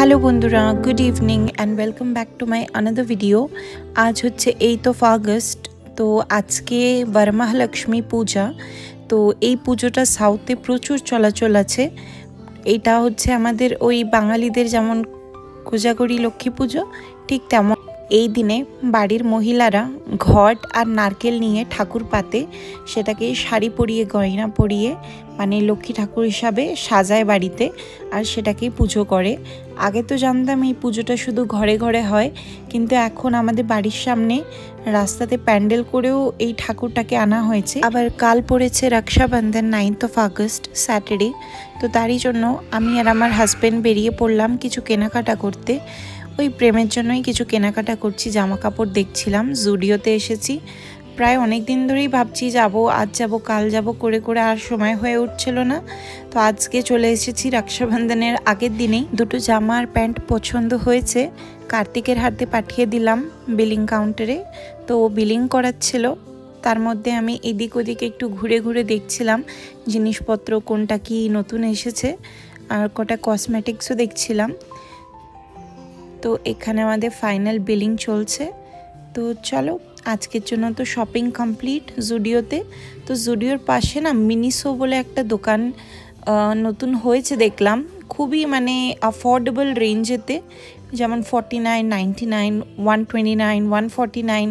Hello बंधुरा good evening and welcome back to my another video. आज होच्छे 8 August. तो आज के वरमहालक्ष्मी पूजा। तो এই পুজোটা সাউথে প্রচুর চলাচল আছে। এটা হচ্ছে আমাদের ওই বাঙালিদের যেমন কোজাগরি লক্ষ্মী পুজো ঠিক তেমন এই দিনে বাড়ির মহিলারা ঘট আর নারকেল নিয়ে ঠাকুর পাতে সেটাকে শাড়ি পরিয়ে গয়না পরিয়ে মানে লক্ষ্মী ঠাকুর হিসাবে সাজায় বাড়িতে আর সেটাকেই পুজো করে। আগে তো জানতাম এই পুজোটা শুধু ঘরে ঘরে হয়, কিন্তু এখন আমাদের বাড়ির সামনে রাস্তাতে প্যান্ডেল করেও এই ঠাকুরটাকে আনা হয়েছে। আবার কাল পড়েছে রক্ষাবন্ধন 9 আগস্ট স্যাটারডে। তো তারই জন্য আমি আর আমার হাজব্যান্ড বেরিয়ে পড়লাম কিছু কেনাকাটা করতে। ওই প্রেমের জন্যই কিছু কেনাকাটা করছি, জামা কাপড় দেখছিলাম। জুডিওতে এসেছি, প্রায় অনেক দিন ধরেই ভাবছি যাব, আজ যাব কাল যাব করে করে আর সময় হয়ে উঠছিল না। তো আজকে চলে এসেছি রক্ষাবন্ধনের আগের দিনেই। দুটো জামা আর প্যান্ট পছন্দ হয়েছে, কার্তিকের হাতে পাঠিয়ে দিলাম বিলিং কাউন্টারে। তো বিলিং করাচ্ছিল, তার মধ্যে আমি এদিক ওদিক একটু ঘুরে ঘুরে দেখছিলাম জিনিসপত্র কোনটা কি নতুন এসেছে, আর কটা কসমেটিক্সও দেখছিলাম। তো এখানে আমাদের ফাইনাল বিলিং চলছে। তো চলো আজকের জন্য তো শপিং কমপ্লিট জুডিওতে। তো জুডিওর পাশে না মিনিসো বলে একটা দোকান নতুন হয়েছে দেখলাম, খুবই মানে অ্যাফোর্ডেবল রেঞ্জেতে, যেমন 49, 99, 129, 149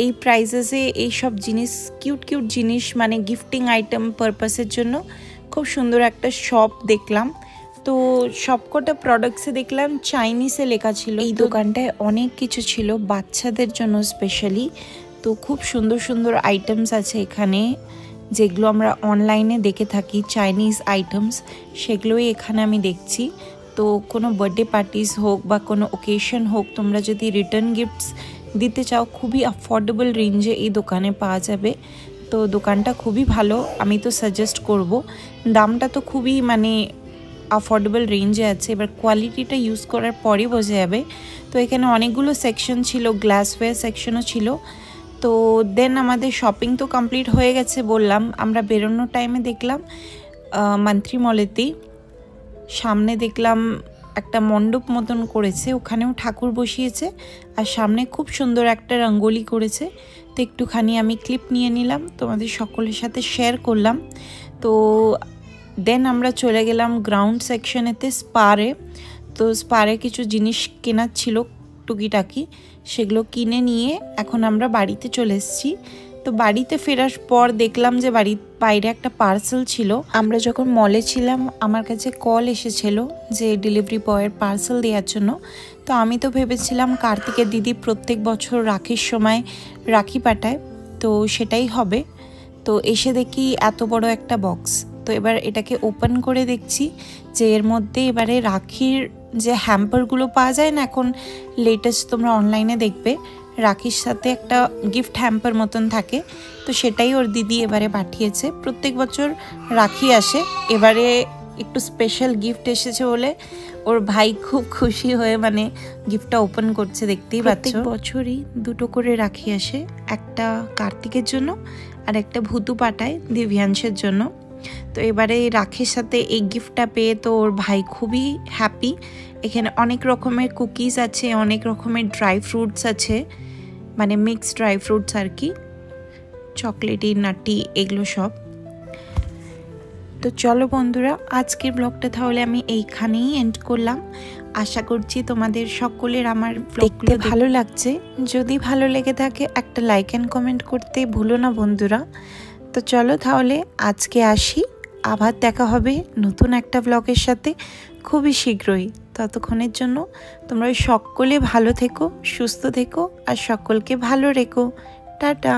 এই প্রাইসেসে এইসব জিনিস, কিউট কিউট জিনিস মানে গিফটিং আইটেম পারপাসের জন্য খুব সুন্দর একটা শপ দেখলাম। তো সবকটা প্রোডাক্টসে দেখলাম চাইনিজে লেখা ছিল। এই দোকানটায় অনেক কিছু ছিল বাচ্চাদের জন্য স্পেশালি। তো খুব সুন্দর সুন্দর আইটেমস আছে এখানে, যেগুলো আমরা অনলাইনে দেখে থাকি চাইনিজ আইটেমস, সেগুলোই এখানে আমি দেখছি। তো কোনো বার্থডে পার্টিস হোক বা কোনো ওকেশন হোক, তোমরা যদি রিটার্ন গিফটস দিতে চাও খুবই অ্যাফোর্ডেবল রেঞ্জে এই দোকানে পাওয়া যাবে। তো দোকানটা খুবই ভালো, আমি তো সাজেস্ট করব। দামটা তো খুবই মানে অ্যাফোর্ডেবল রেঞ্জে আছে, এবার কোয়ালিটিটা ইউজ করার পরই বোঝা যাবে। তো এখানে অনেকগুলো সেকশন ছিল, গ্লাসওয়্যার সেকশনও ছিল। তো দেন আমাদের শপিং তো কমপ্লিট হয়ে গেছে বললাম। আমরা বেরোনোর টাইমে দেখলাম মন্ত্রী মলেতেই সামনে দেখলাম একটা মণ্ডপ মতন করেছে, ওখানেও ঠাকুর বসিয়েছে আর সামনে খুব সুন্দর একটা রঙ্গোলি করেছে। তো একটুখানি আমি ক্লিপ নিয়ে নিলাম, তোমাদের সকলের সাথে শেয়ার করলাম। তো দেন আমরা চলে গেলাম গ্রাউন্ড সেকশনেতে, স্পারে। তো স্পারে কিছু জিনিস কেনার ছিল টুকিটাকি, সেগুলো কিনে নিয়ে এখন আমরা বাড়িতে চলে এসেছি। তো বাড়িতে ফেরার পর দেখলাম যে বাড়ির বাইরে একটা পার্সেল ছিল। আমরা যখন মলে ছিলাম আমার কাছে কল এসেছিল যে ডেলিভারি বয়ের পার্সেল দেওয়ার জন্য। তো আমি তো ভেবেছিলাম কার্তিকের দিদি প্রত্যেক বছর রাখির সময় রাখি পাঠায়, তো সেটাই হবে। তো এসে দেখি এত বড় একটা বক্স। তো এবার এটাকে ওপেন করে দেখছি যে এর মধ্যে এবারে রাখির যে হ্যাম্পারগুলো পাওয়া যায় না এখন লেটেস্ট, তোমরা অনলাইনে দেখবে রাখির সাথে একটা গিফট হ্যাম্পার মতন থাকে। তো সেটাই ওর দিদি এবারে পাঠিয়েছে। প্রত্যেক বছর রাখি আসে, এবারে একটু স্পেশাল গিফট এসেছে বলে ওর ভাই খুব খুশি হয়ে মানে গিফটটা ওপেন করছে, দেখতেই পাচ্ছ। প্রত্যেক বছরই দুটো করে রাখি আসে, একটা কার্তিকের জন্য আর একটা ভুতু পাঠায় দিব্যাংশের জন্য। তো এবারে রাখির সাথে এই গিফটটা পেয়ে তো ওর ভাই খুবই হ্যাপি। এখানে অনেক রকমের কুকিজ আছে, অনেক রকমের ড্রাই ফ্রুটস আছে, মানে মিক্সড ড্রাই ফ্রুটস আর কি, চকলেটি নাটি এগুলো সব। তো চলো বন্ধুরা আজকের ব্লগটা তাহলে আমি এইখানেই এন্ড করলাম। আশা করছি তোমাদের সকলের আমার ব্লগগুলো ভালো লাগছে। যদি ভালো লেগে থাকে একটা লাইক অ্যান্ড কমেন্ট করতে ভুলো না বন্ধুরা। তো চলো তাহলে আজকে আসি, আবার দেখা হবে নতুন একটা ব্লগের সাথে খুবই শীঘ্রই। ততক্ষণের জন্য তোমরা সকলে ভালো থেকো, সুস্থ থেকো আর সকলকে ভালো রেখো। টাটা।